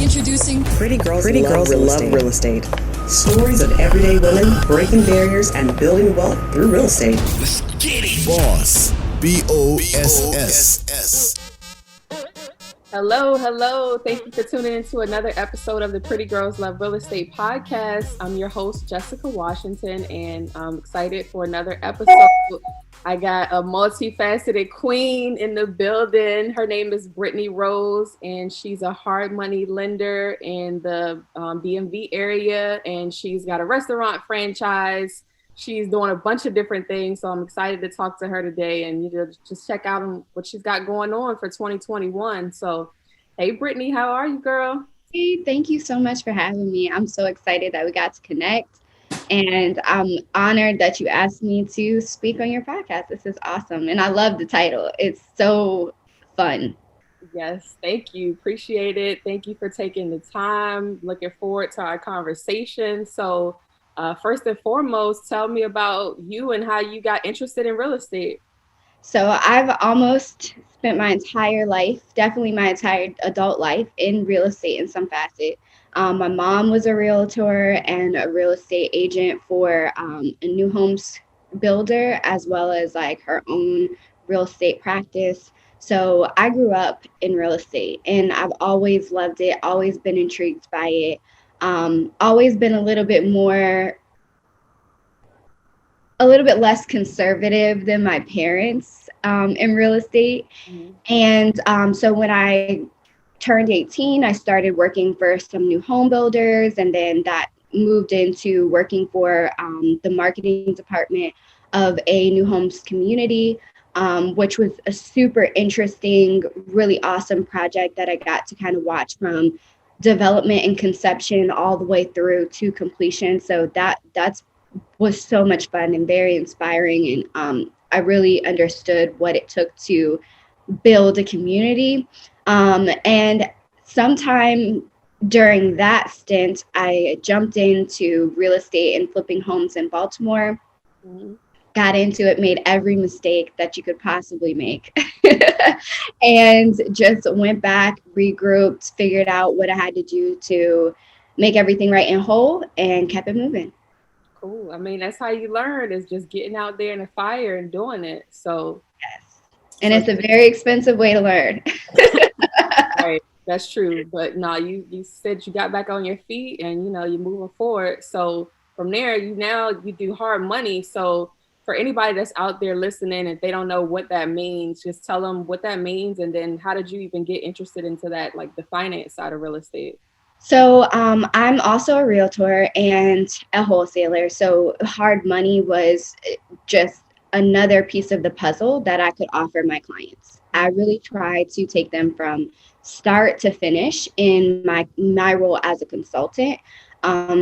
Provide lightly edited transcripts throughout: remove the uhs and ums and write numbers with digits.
Introducing Pretty Girls Love Real Estate. Stories of everyday women breaking barriers and building wealth through real estate. Let's get it. Boss. BOSS. Hello. Thank you for tuning into another episode of the Pretty Girls Love Real Estate podcast. I'm your host, Jessica Washington, and I'm excited for another episode. I got a multifaceted queen in the building. Her name is Brittany Rose, and she's a hard money lender in the DMV area, and she's got a restaurant franchise. She's doing a bunch of different things, so I'm excited to talk to her today and just check out what she's got going on for 2021. So, hey, Brittany, how are you, girl? Hey, thank you so much for having me. I'm so excited that we got to connect, and I'm honored that you asked me to speak on your podcast. This is awesome, and I love the title. It's so fun. Yes, thank you. Appreciate it. Thank you for taking the time. Looking forward to our conversation. So, first and foremost, tell me about you and how you got interested in real estate. So I've almost spent my entire life, definitely my entire adult life, in real estate in some facet. My mom was a realtor and a real estate agent for a new homes builder, as well as like her own real estate practice. So I grew up in real estate and I've always loved it, always been intrigued by it. Always been a little bit less conservative than my parents in real estate. Mm-hmm. And so when I turned 18, I started working for some new home builders, and then that moved into working for the marketing department of a new homes community, which was a super interesting, really awesome project that I got to kind of watch from development and conception all the way through to completion. So that's was so much fun and very inspiring, and I really understood what it took to build a community. And sometime during that stint, I jumped into real estate and flipping homes in Baltimore. Mm-hmm. Got into it, made every mistake that you could possibly make, and just went back, regrouped, figured out what I had to do to make everything right and whole, and kept it moving. Cool. I mean, that's how you learn, is just getting out there in the fire and doing it. So yes, and it's a very expensive way to learn. Right, that's true. But no, you said you got back on your feet, and you're moving forward. So from there, you do hard money. So for anybody that's out there listening and they don't know what that means, just tell them what that means. And then how did you even get interested into that, like the finance side of real estate? So I'm also a realtor and a wholesaler. So hard money was just another piece of the puzzle that I could offer my clients. I really try to take them from start to finish in my role as a consultant.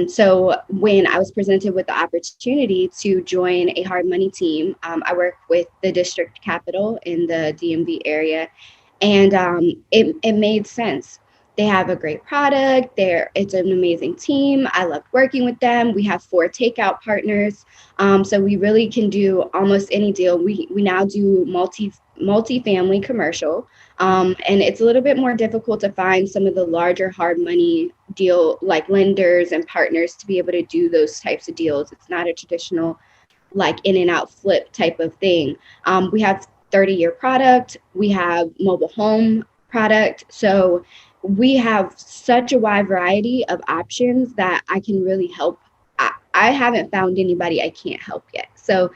So when I was presented with the opportunity to join a hard money team, I work with the district capital in the DMV area, and it made sense. They have a great product. It's an amazing team. I loved working with them. We have 4 takeout partners. So we really can do almost any deal. We now do multi-family commercial. And it's a little bit more difficult to find some of the larger hard money deal, like lenders and partners, to be able to do those types of deals. It's not a traditional like in and out flip type of thing. We have 30-year product. We have mobile home product. So we have such a wide variety of options that I can really help. I haven't found anybody I can't help yet. So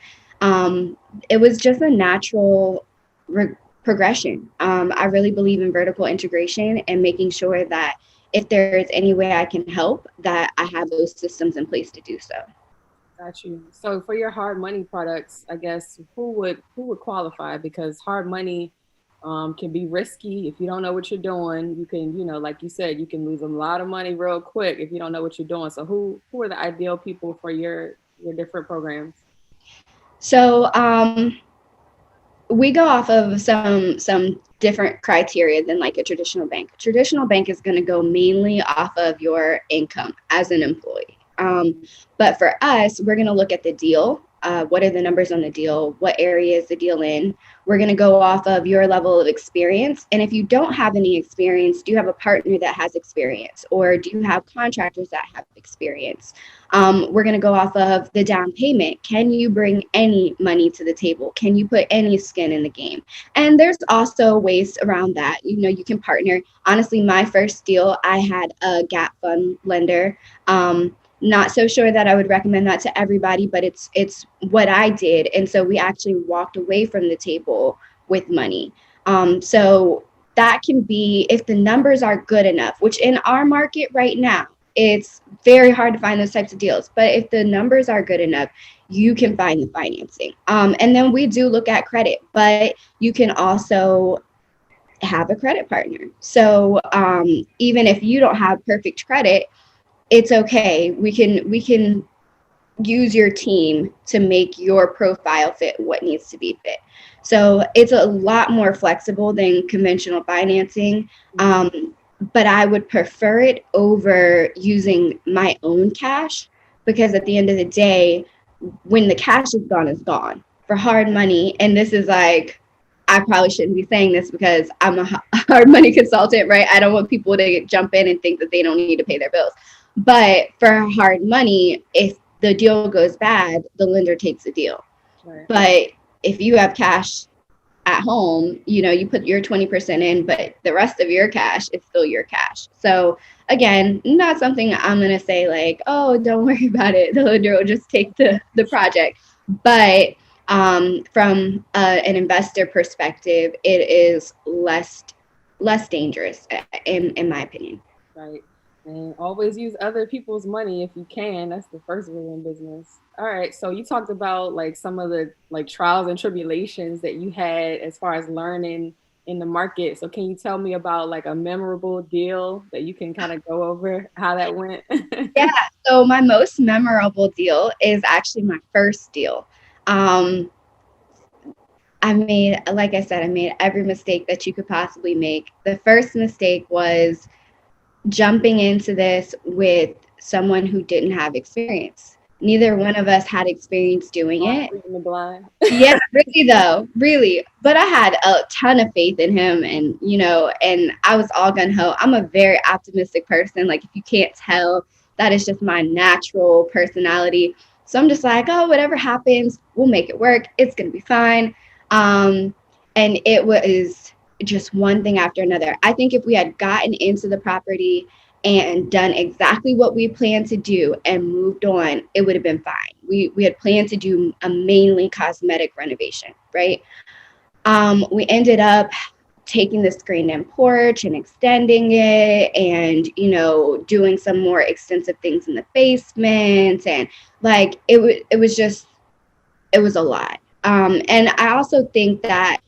it was just a natural progression. I really believe in vertical integration and making sure that if there is any way I can help, that I have those systems in place to do so. Got you. So for your hard money products, I guess who would qualify? Because hard money can be risky. If you don't know what you're doing, you can, like you said, you can lose a lot of money real quick if you don't know what you're doing. So who are the ideal people for your different programs? So we go off of some different criteria than like a traditional bank. A traditional bank is going to go mainly off of your income as an employee. But for us, we're going to look at the deal. what are the numbers on the deal, what area is the deal in. We're going to go off of your level of experience. And if you don't have any experience, do you have a partner that has experience, or do you have contractors that have experience? We're going to go off of the down payment. Can you bring any money to the table? Can you put any skin in the game? And there's also ways around that. You know, you can partner. Honestly, my first deal, I had a gap fund lender. Not so sure that I would recommend that to everybody, but it's what I did. And so we actually walked away from the table with money. So that can be, if the numbers are good enough, which in our market right now, it's very hard to find those types of deals. But if the numbers are good enough, you can find the financing. And then we do look at credit, but you can also have a credit partner. So even if you don't have perfect credit, it's okay. We can use your team to make your profile fit what needs to be fit. So it's a lot more flexible than conventional financing. But I would prefer it over using my own cash, because at the end of the day, when the cash is gone, it's gone. For hard money, and this is like, I probably shouldn't be saying this because I'm a hard money consultant, right? I don't want people to jump in and think that they don't need to pay their bills. But for hard money, if the deal goes bad, the lender takes the deal. Right. But if you have cash at home, you know, you put your 20% in, but the rest of your cash is still your cash. So again, not something I'm going to say like, oh, don't worry about it. The lender will just take the project. But from an investor perspective, it is less dangerous in my opinion. Right. And always use other people's money if you can. That's the first rule in business. All right. So you talked about like some of the like trials and tribulations that you had as far as learning in the market. So can you tell me about like a memorable deal that you can kind of go over how that went? Yeah. So my most memorable deal is actually my first deal. I made every mistake that you could possibly make. The first mistake was jumping into this with someone who didn't have experience. Neither one of us had experience doing it. Yeah, really. But I had a ton of faith in him, and and I was all gun ho. I'm a very optimistic person. Like, if you can't tell, that is just my natural personality. So I'm just like, oh, whatever happens, we'll make it work. It's gonna be fine. And it was just one thing after another. I think if we had gotten into the property and done exactly what we planned to do and moved on, it would have been fine. We had planned to do a mainly cosmetic renovation, right? We ended up taking the screened-in porch and extending it, and doing some more extensive things in the basement, and like it was a lot. And I also think that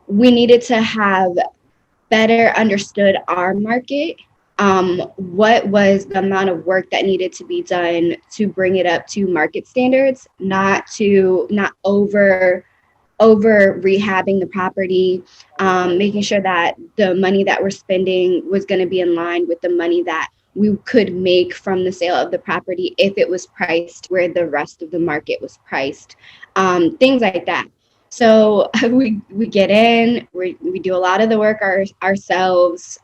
we needed to have better understood our market. What was the amount of work that needed to be done to bring it up to market standards, not over rehabbing the property, making sure that the money that we're spending was going to be in line with the money that we could make from the sale of the property if it was priced where the rest of the market was priced, things like that. So we get in, we do a lot of the work ourselves,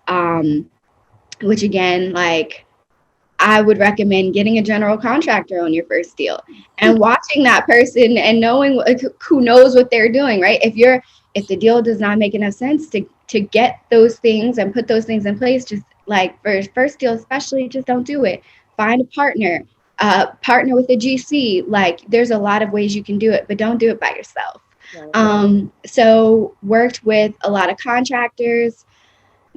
which again, like, I would recommend getting a general contractor on your first deal and watching that person and knowing who knows what they're doing, right? If the deal does not make enough sense to get those things and put those things in place, just like for first deal especially, just don't do it. Find a partner with a GC. Like, there's a lot of ways you can do it, but don't do it by yourself. So worked with a lot of contractors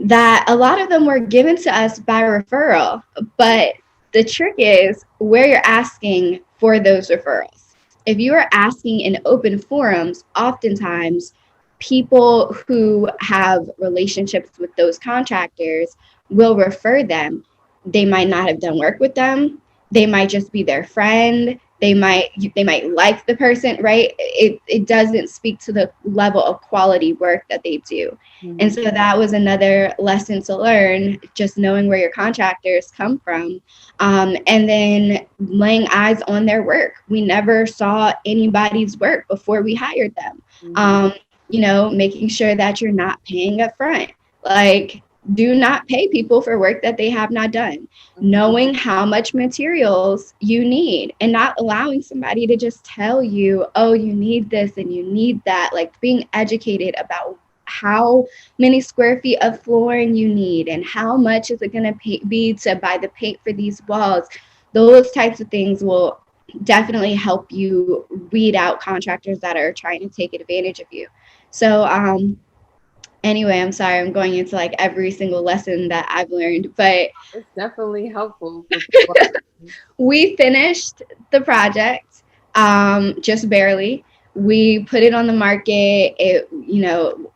that a lot of them were given to us by referral, but the trick is where you're asking for those referrals. If you are asking in open forums, oftentimes people who have relationships with those contractors will refer them. They might not have done work with them. They might just be their friend. They might like the person, right? It doesn't speak to the level of quality work that they do. Mm-hmm. And so that was another lesson to learn, just knowing where your contractors come from, and then laying eyes on their work. We never saw anybody's work before we hired them. Mm-hmm. Making sure that you're not paying up front. Like, do not pay people for work that they have not done. Knowing how much materials you need and not allowing somebody to just tell you, oh, you need this and you need that. Like, being educated about how many square feet of flooring you need and how much is it going to be to buy the paint for these walls. Those types of things will definitely help you weed out contractors that are trying to take advantage of you. So anyway, I'm sorry, I'm going into like every single lesson that I've learned, but It's definitely helpful. we finished the project, just barely. We put it on the market. It,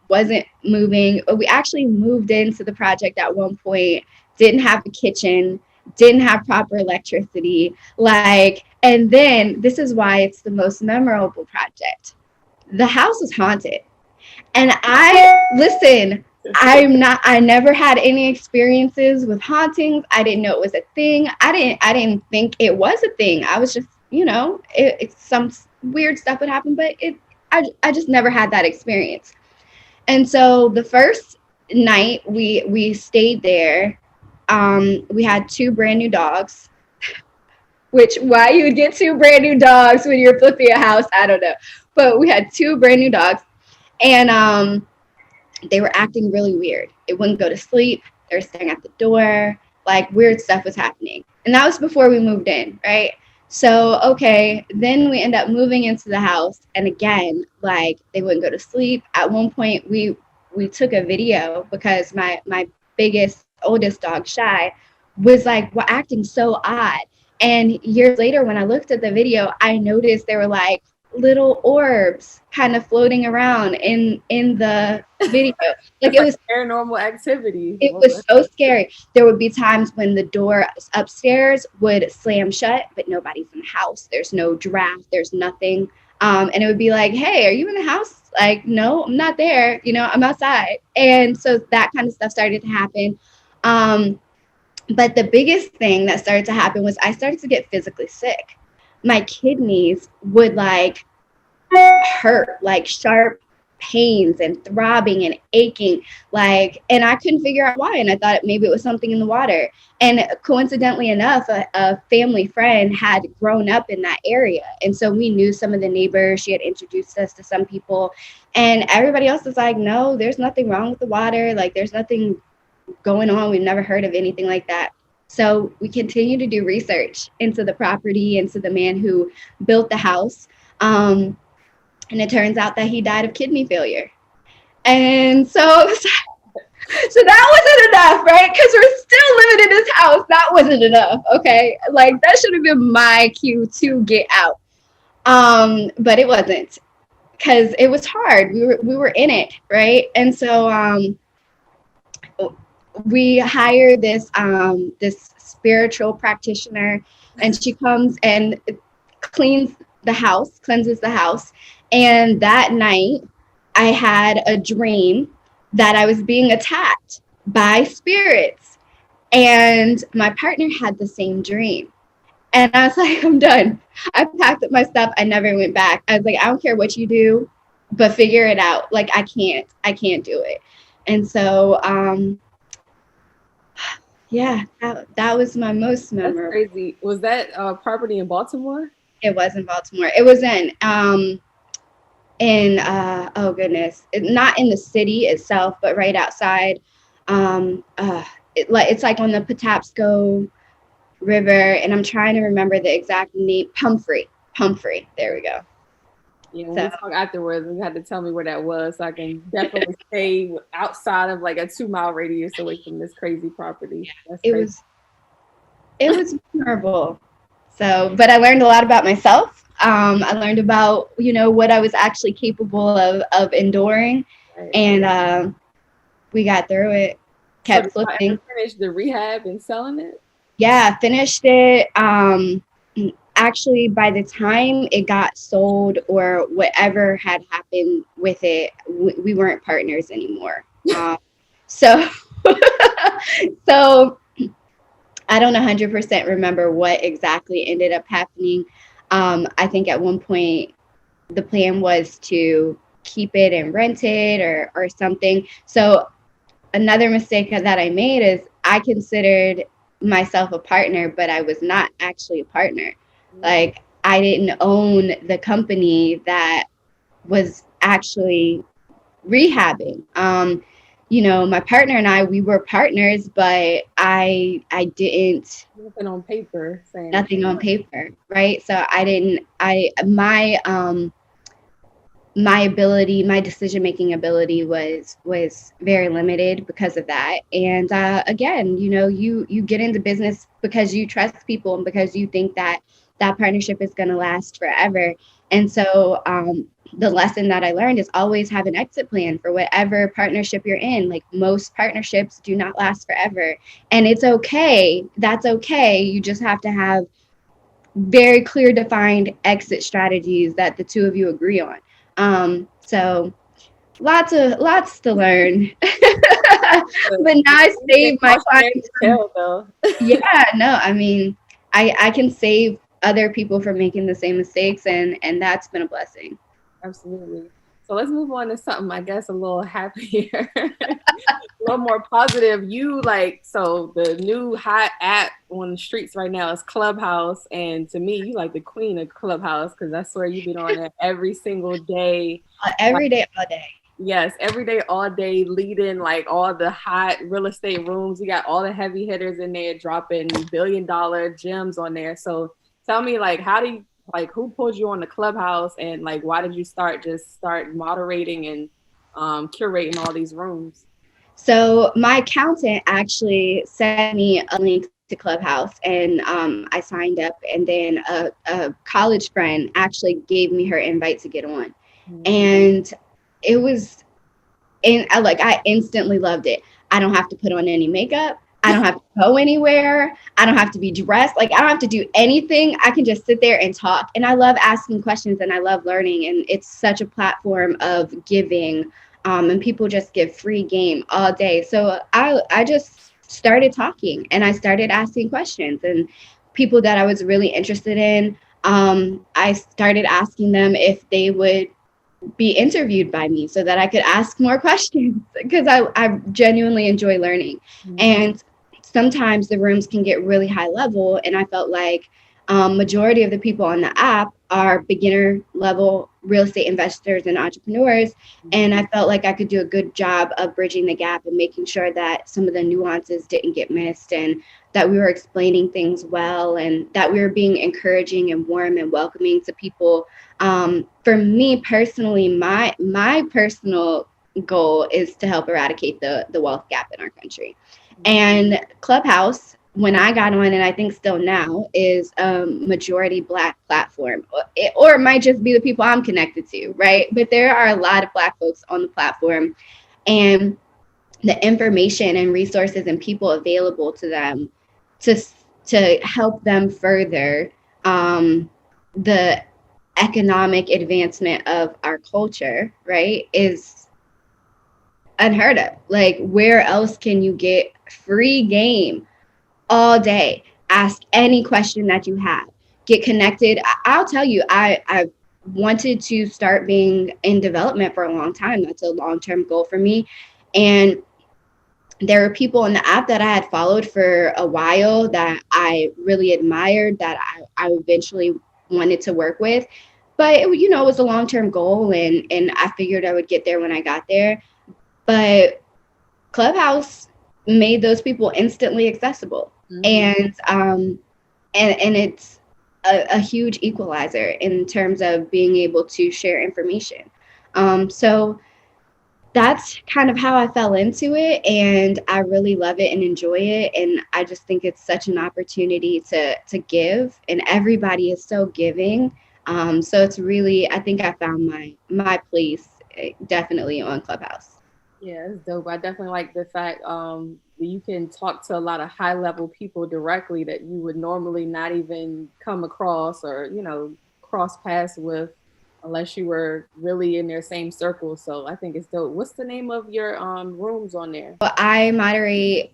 wasn't moving. We actually moved into the project at one point, didn't have a kitchen, didn't have proper electricity. And then this is why it's the most memorable project. The house was haunted. And I never had any experiences with hauntings. I didn't know it was a thing. I didn't think it was a thing. I was just, it's some weird stuff would happen, but I just never had that experience. And so the first night we stayed there, we had 2 brand new dogs, which why you would get 2 brand new dogs when you're flipping a house, I don't know. But we had 2 brand new dogs. And they were acting really weird. It wouldn't go to sleep. They were staring at the door. Like, weird stuff was happening. And that was before we moved in, right? So, okay, then we end up moving into the house. And again, like, they wouldn't go to sleep. At one point, we took a video because my oldest dog, Shy, was like acting so odd. And years later, when I looked at the video, I noticed there were like little orbs kind of floating around in the video. Like, it was paranormal activity. It was so scary. There would be times when the door upstairs would slam shut, but nobody's in the house. There's no draft. There's nothing. And it would be like, hey, are you in the house? Like, no, I'm not there. I'm outside. And so that kind of stuff started to happen. But the biggest thing that started to happen was I started to get physically sick. My kidneys would like hurt, like sharp pains and throbbing and aching, and I couldn't figure out why. And I thought maybe it was something in the water. And coincidentally enough, a family friend had grown up in that area. And so we knew some of the neighbors. She had introduced us to some people, and everybody else was like, no, there's nothing wrong with the water. Like, there's nothing going on. We've never heard of anything like that. So we continue to do research into the property, into the man who built the house. And it turns out that he died of kidney failure. And so that wasn't enough, right? Because we're still living in this house. That wasn't enough, okay? Like, that should have been my cue to get out. But it wasn't, because it was hard. We were in it, right? And so we hired this spiritual practitioner, and she comes and cleanses the house. And that night I had a dream that I was being attacked by spirits, and my partner had the same dream. And I was like, I'm done. I packed up my stuff. I never went back. I was like, I don't care what you do, but figure it out. Like, I can't do it. And so yeah, that was my most memorable. That's crazy. Was that property in Baltimore? It was in Baltimore. It was oh goodness, not in the city itself, but right outside. It's like on the Patapsco River, and I'm trying to remember the exact name. Pumphrey. There we go. Yeah, when we talk afterwards, you had to tell me where that was, so I can definitely stay outside of like a 2-mile radius away from this crazy property. It was memorable. So, but I learned a lot about myself. I learned about, what I was actually capable of enduring. Right. And we got through it, kept flipping. Finished the rehab and selling it? Yeah, finished it. actually, by the time it got sold or whatever had happened with it, we weren't partners anymore. So, so I don't 100% remember what exactly ended up happening. I think at one point the plan was to keep it and rent it or something. So another mistake that I made is I considered myself a partner, but I was not actually a partner. Like, I didn't own the company that was actually rehabbing. My partner and I, we were partners, but I didn't Nothing on paper saying nothing on paper, right? So I didn't I my ability, my decision making ability was very limited because of that. And again, you get into business because you trust people and because you think that that partnership is going to last forever. And so the lesson that I learned is always have an exit plan for whatever partnership you're in. Like, most partnerships do not last forever, and it's okay. That's okay. You just have to have very clear defined exit strategies that the two of you agree on. So lots to learn. But now I save my clients from, yeah, no, I mean, I can save other people from making the same mistakes, and that's been a blessing. Absolutely. So let's move on to something, I guess, a little happier, a little more positive. So the new hot app on the streets right now is Clubhouse. And to me, you like the queen of Clubhouse, because that's where you've been on it every single day. Every day, all day. Yes, every day, all day, leading like all the hot real estate rooms. You got all the heavy hitters in there dropping $1 billion gems on there. So tell me, who pulled you on the Clubhouse, and like, why did you start moderating and curating all these rooms? So my accountant actually sent me a link to Clubhouse, and I signed up, and then a college friend actually gave me her invite to get on. And it was, I instantly loved it. I don't have to put on any makeup. I don't have to go anywhere. I don't have to be dressed. Like, I don't have to do anything. I can just sit there and talk. And I love asking questions, and I love learning. And it's such a platform of giving. And people just give free game all day. So I just started talking, and I started asking questions, and people that I was really interested in, I started asking them if they would be interviewed by me so that I could ask more questions, because I genuinely enjoy learning. And sometimes the rooms can get really high level, and I felt like majority of the people on the app are beginner level real estate investors and entrepreneurs. And I felt like I could do a good job of bridging the gap and making sure that some of the nuances didn't get missed, and that we were explaining things well, and that we were being encouraging and warm and welcoming to people. For me personally, my personal goal is to help eradicate the wealth gap in our country. And Clubhouse, when I got on, and I think still now, is a majority Black platform, or it might just be the people I'm connected to, right? But there are a lot of Black folks on the platform, and the information and resources and people available to them to help them further the economic advancement of our culture, right, is unheard of. Like, where else can you get free game all day? Ask any question that you have. Get connected. I'll tell you, I've wanted to start being in development for a long time. That's a long-term goal for me. And there were people on the app that I had followed for a while that I really admired, that I eventually wanted to work with. But it was a long-term goal, and I figured I would get there when I got there. But Clubhouse made those people instantly accessible. And it's a huge equalizer in terms of being able to share information. So that's kind of how I fell into it, and I really love it and enjoy it. And I just think it's such an opportunity to give, and everybody is so giving. So it's really, I think I found my place definitely on Clubhouse. Yeah, it's dope. I definitely like the fact that you can talk to a lot of high level people directly that you would normally not even come across or, cross paths with unless you were really in their same circle. So I think it's dope. What's the name of your rooms on there? I moderate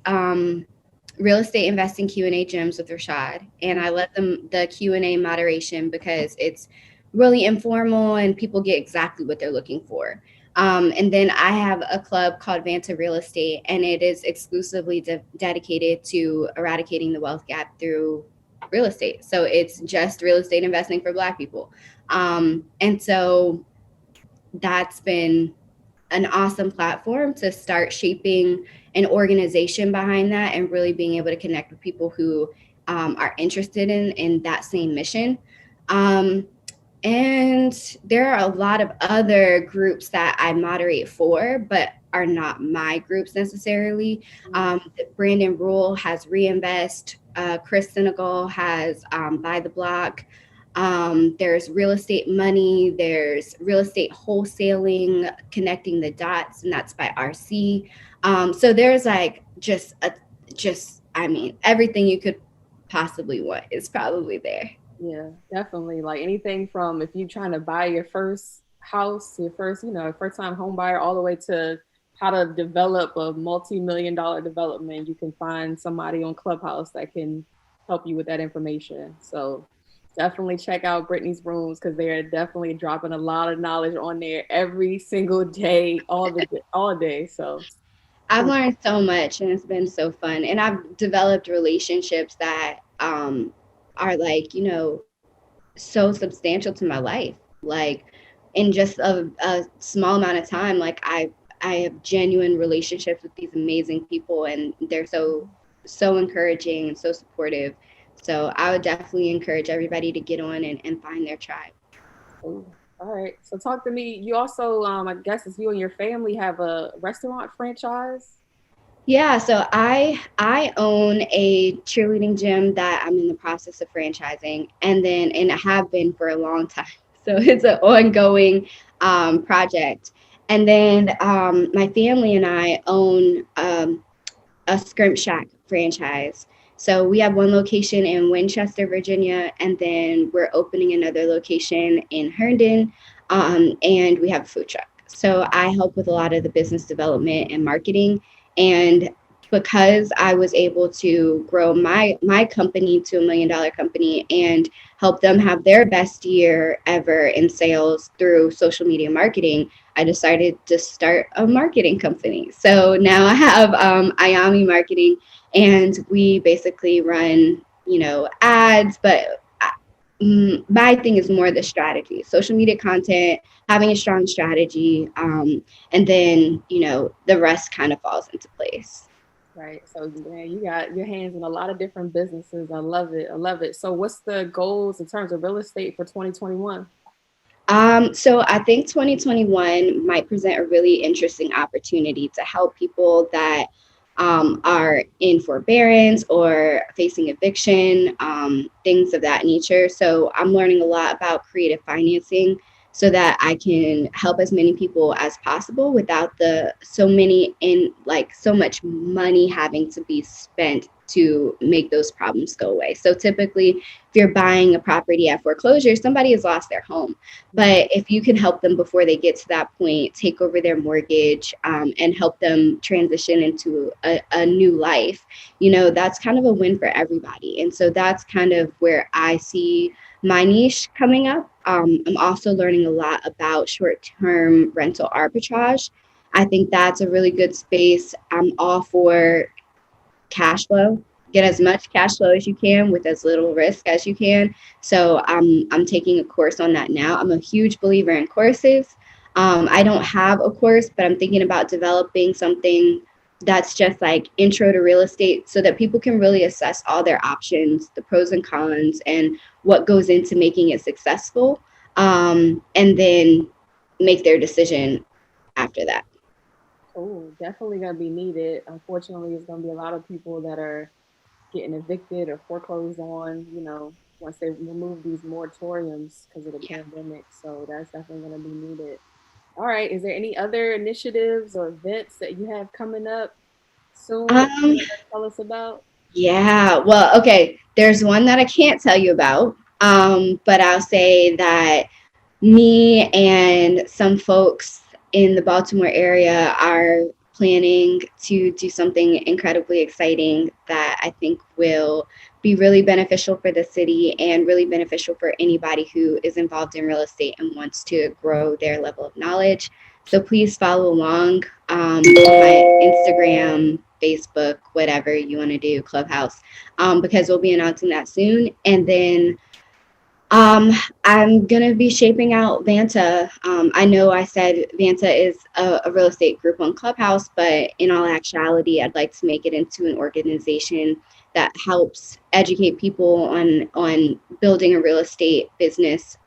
real estate investing Q&A gems with Rashad, and I let them the Q&A moderation because it's really informal and people get exactly what they're looking for. And then I have a club called Vanta Real Estate, and it is exclusively dedicated to eradicating the wealth gap through real estate. So it's just real estate investing for Black people. And so that's been an awesome platform to start shaping an organization behind that and really being able to connect with people who are interested in that same mission. And there are a lot of other groups that I moderate for, but are not my groups necessarily. Brandon Rule has Reinvest. Chris Senegal has Buy the Block. There's Real Estate Money. There's Real Estate Wholesaling, Connecting the Dots, and that's by RC. So there's like I mean, everything you could possibly want is probably there. Yeah, definitely. Like anything from if you're trying to buy your first house, your first, first time home buyer, all the way to how to develop a multi-million-dollar development, you can find somebody on Clubhouse that can help you with that information. So definitely check out Brittany's rooms because they're definitely dropping a lot of knowledge on there every single day, all day. So I've learned so much and it's been so fun. And I've developed relationships that are like, so substantial to my life. Like in just a small amount of time, like I have genuine relationships with these amazing people and they're so encouraging and so supportive. So I would definitely encourage everybody to get on and find their tribe. Ooh, all right. So talk to me. You also, I guess, it's you and your family have a restaurant franchise. Yeah, so I own a cheerleading gym that I'm in the process of franchising, and I have been for a long time. So it's an ongoing project. And then my family and I own a Scrimp Shack franchise. So we have one location in Winchester, Virginia, and then we're opening another location in Herndon, and we have a food truck. So I help with a lot of the business development and marketing. And because I was able to grow my company to $1 million company and help them have their best year ever in sales through social media marketing, I decided to start a marketing company. So now I have Ayami Marketing, and we basically run, ads, but my thing is more the strategy, social media content, having a strong strategy, and then, the rest kind of falls into place. Right. So man, you got your hands in a lot of different businesses. I love it. I love it. So what's the goals in terms of real estate for 2021? So I think 2021 might present a really interesting opportunity to help people that are in forbearance or facing eviction, things of that nature. So I'm learning a lot about creative financing so that I can help as many people as possible without so much money having to be spent to make those problems go away. So typically, if you're buying a property at foreclosure, somebody has lost their home. But if you can help them before they get to that point, take over their mortgage, and help them transition into a new life, that's kind of a win for everybody. And so that's kind of where I see my niche coming up. I'm also learning a lot about short-term rental arbitrage. I think that's a really good space. I'm all for cash flow. Get as much cash flow as you can with as little risk as you can. So I'm taking a course on that now. I'm a huge believer in courses. I don't have a course, but I'm thinking about developing something that's just like intro to real estate so that people can really assess all their options, the pros and cons, and what goes into making it successful, and then make their decision after that. Oh, definitely gonna be needed. Unfortunately, it's gonna be a lot of people that are getting evicted or foreclosed on, once they remove these moratoriums because of the Yeah. pandemic. So that's definitely gonna be needed. All right. Is there any other initiatives or events that you have coming up soon that you Um, want to tell us about? yeah, well, okay. There's one that I can't tell you about, but I'll say that me and some folks in the Baltimore area are planning to do something incredibly exciting that I think will be really beneficial for the city and really beneficial for anybody who is involved in real estate and wants to grow their level of knowledge. So please follow along on my Instagram, Facebook, whatever you want to do, Clubhouse, because we'll be announcing that soon. And then I'm going to be shaping out Vanta. I know I said Vanta is a real estate group on Clubhouse, but in all actuality, I'd like to make it into an organization that helps educate people on building a real estate business,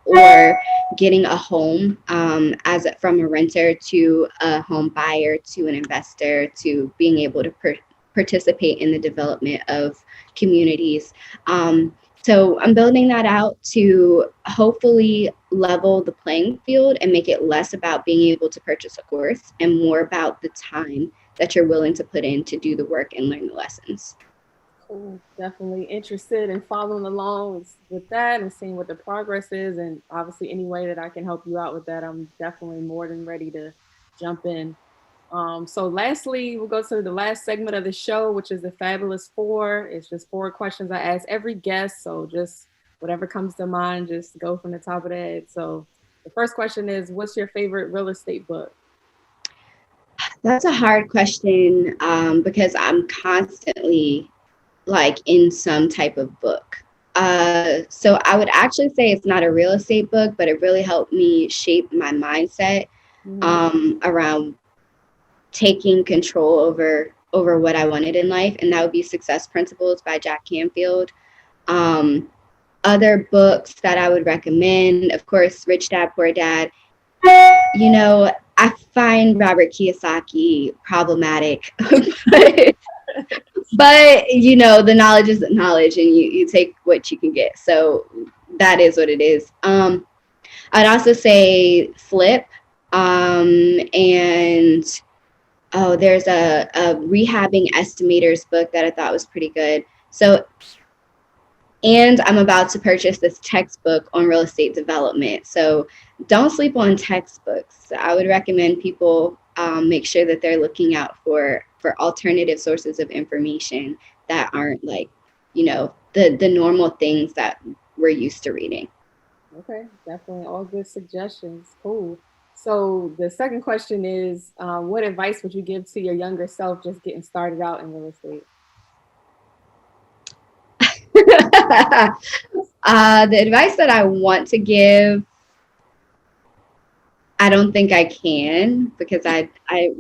or getting a home, from a renter to a home buyer to an investor to being able to participate in the development of communities. So I'm building that out to hopefully level the playing field and make it less about being able to purchase a course and more about the time that you're willing to put in to do the work and learn the lessons. Cool. Definitely interested in following along with that and seeing what the progress is. And obviously, any way that I can help you out with that, I'm definitely more than ready to jump in. So lastly, we'll go to the last segment of the show, which is the Fabulous Four. It's just 4 questions I ask every guest. So just whatever comes to mind, just go from the top of the head. So the first question is, what's your favorite real estate book? That's a hard question, because I'm constantly like in some type of book. So I would actually say it's not a real estate book, but it really helped me shape my mindset around taking control over what I wanted in life, and that would be Success Principles by Jack Canfield. Other books that I would recommend, of course, Rich Dad Poor Dad. You know, I find Robert Kiyosaki problematic, but you know, the knowledge is the knowledge, and you take what you can get. So that is what it is. I'd also say Flip, and there's a rehabbing estimators book that I thought was pretty good. So, and I'm about to purchase this textbook on real estate development. So don't sleep on textbooks. I would recommend people make sure that they're looking out for alternative sources of information that aren't like, you know, the normal things that we're used to reading. Okay, definitely all good suggestions. Cool. So the second question is, what advice would you give to your younger self just getting started out in real estate? The advice that I want to give, I don't think I can, because I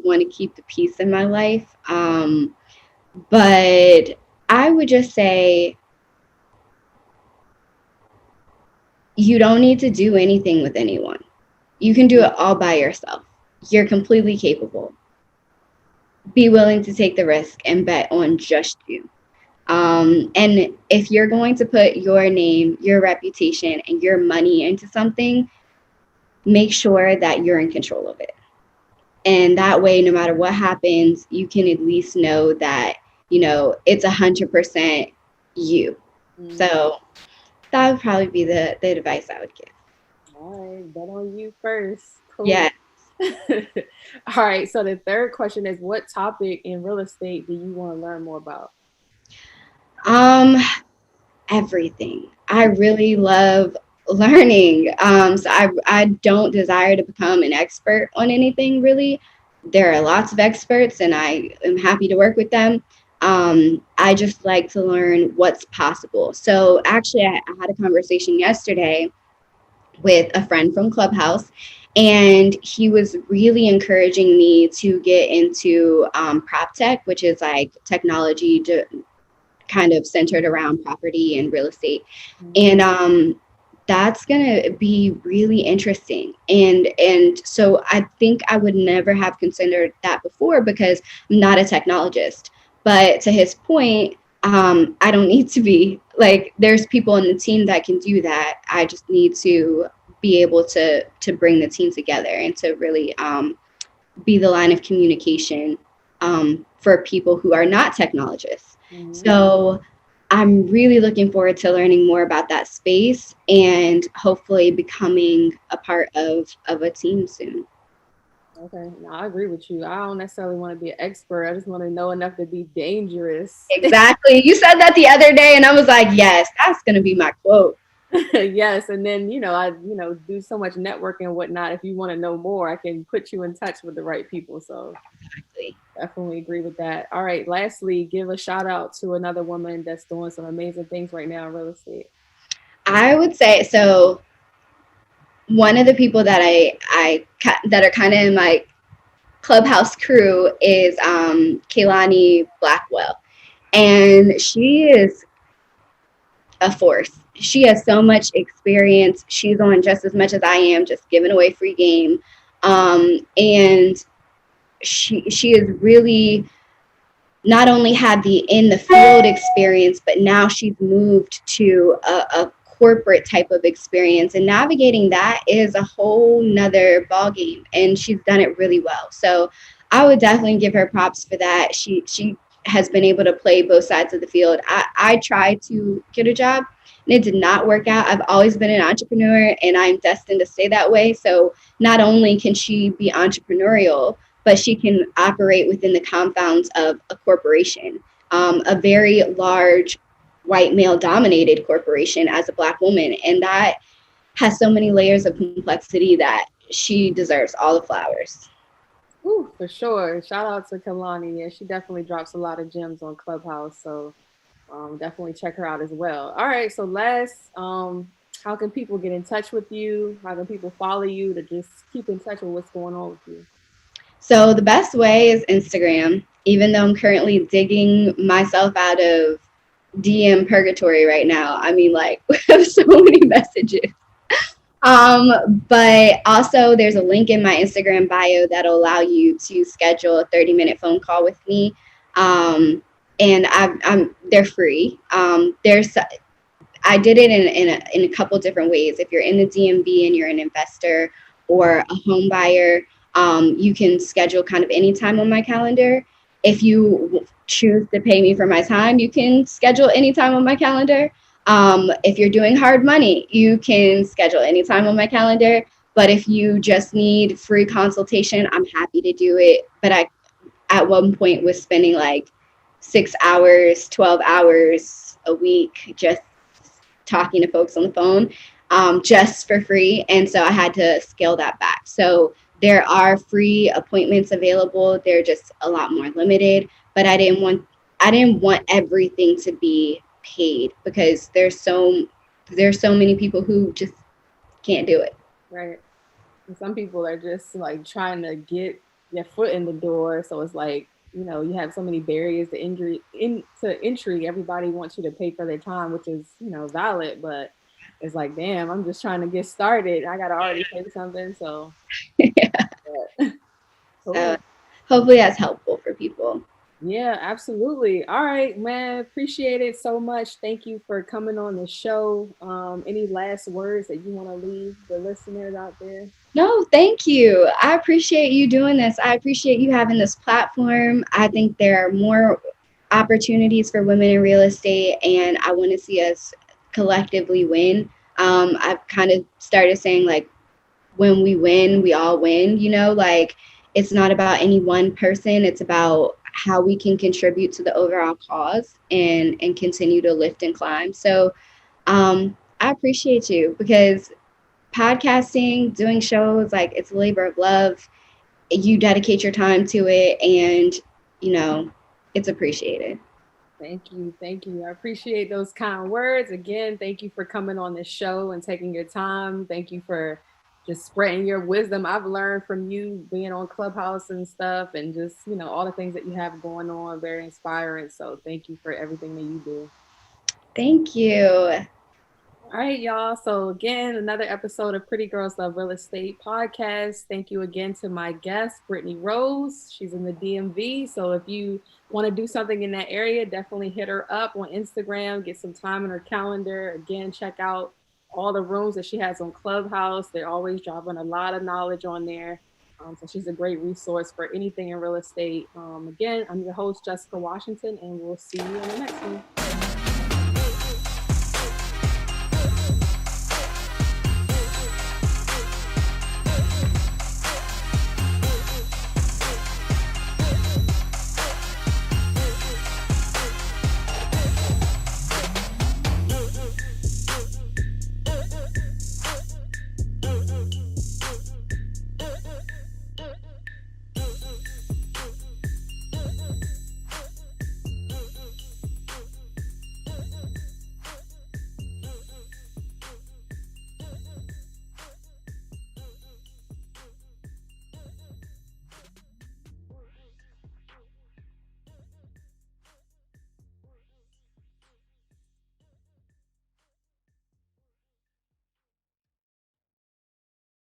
want to keep the peace in my life. But I would just say, you don't need to do anything with anyone. You can do it all by yourself. You're completely capable. Be willing to take the risk and bet on just you. And if you're going to put your name, your reputation, and your money into something, make sure that you're in control of it. And that way, no matter what happens, you can at least know that, you know, it's 100% you. So that would probably be the advice I would give. All right, bet on you first. Cool. Yeah. All right, so the third question is, what topic in real estate do you want to learn more about? Everything. I really love learning. So I don't desire to become an expert on anything, really. There are lots of experts, and I am happy to work with them. I just like to learn what's possible. So actually, I had a conversation yesterday with a friend from Clubhouse, and he was really encouraging me to get into prop tech, which is like technology kind of centered around property and real estate. And that's going to be really interesting. And so I think I would never have considered that before because I'm not a technologist. But to his point, I don't need to be. Like, there's people on the team that can do that. I just need to be able to bring the team together and to really be the line of communication for people who are not technologists. Mm-hmm. So I'm really looking forward to learning more about that space and hopefully becoming a part of a team soon. Okay, no, I agree with you. I don't necessarily want to be an expert. I just want to know enough to be dangerous. Exactly. You said that the other day, and I was like, yes, that's going to be my quote. Yes, and then I do so much networking and whatnot. If you want to know more, I can put you in touch with the right people. So exactly. Definitely agree with that. All right, lastly, give a shout out to another woman that's doing some amazing things right now in real estate. I would say so. One of the people that I that are kind of in my Clubhouse crew is Kaylani Blackwell, and she is a force. She has so much experience. She's on just as much as I am, just giving away free game, and she is really not only had the in the field experience, but now she's moved to a corporate type of experience, and navigating that is a whole nother ball game, and she's done it really well. So I would definitely give her props for that. She has been able to play both sides of the field. I tried to get a job and it did not work out. I've always been an entrepreneur and I'm destined to stay that way. So not only can she be entrepreneurial, but she can operate within the confounds of a corporation, a very large white male dominated corporation as a Black woman. And that has so many layers of complexity that she deserves all the flowers. Ooh, for sure. Shout out to Kalani. Yeah, she definitely drops a lot of gems on Clubhouse. So definitely check her out as well. All right. So how can people get in touch with you? How can people follow you to just keep in touch with what's going on with you? So the best way is Instagram, even though I'm currently digging myself out of DM purgatory right now. I mean, like, we have so many messages. But also there's a link in my Instagram bio that'll allow you to schedule a 30-minute phone call with me. And they're free. I did it in a couple different ways. If you're in the DMV and you're an investor or a home buyer, you can schedule kind of any time on my calendar. If you choose to pay me for my time, you can schedule any time on my calendar. If you're doing hard money, you can schedule any time on my calendar. But if you just need free consultation, I'm happy to do it. But I, at one point, was spending like 6 hours, 12 hours a week just talking to folks on the phone, just for free. And so I had to scale that back. So there are free appointments available. They're just a lot more limited, but I didn't want everything to be paid because there's so many people who just can't do it. Right. And some people are just like trying to get their foot in the door. So it's like, you have so many barriers to entry. Everybody wants you to pay for their time, which is, valid, but it's like, damn, I'm just trying to get started. I got to already pay something. So, yeah. Cool. So hopefully that's helpful for people. Yeah, absolutely. All right, man. Appreciate it so much. Thank you for coming on the show. Any last words that you want to leave the listeners out there? No, thank you. I appreciate you doing this. I appreciate you having this platform. I think there are more opportunities for women in real estate, and I want to see us collectively win. I've kind of started saying, like, when we win, we all win, like it's not about any one person. It's about how we can contribute to the overall cause and continue to lift and climb. So I appreciate you because podcasting, doing shows, like it's a labor of love. You dedicate your time to it and, it's appreciated. Thank you. Thank you. I appreciate those kind words. Again, thank you for coming on this show and taking your time. Thank you for just spreading your wisdom. I've learned from you being on Clubhouse and stuff and just, all the things that you have going on. Very inspiring. So thank you for everything that you do. Thank you. All right, y'all. So again, another episode of Pretty Girls Love Real Estate podcast. Thank you again to my guest, Brittany Rose. She's in the DMV. So if you want to do something in that area, definitely hit her up on Instagram, get some time in her calendar. Again, check out all the rooms that she has on Clubhouse. They're always dropping a lot of knowledge on there. So she's a great resource for anything in real estate. Again, I'm your host, Jessica Washington, and we'll see you in the next one.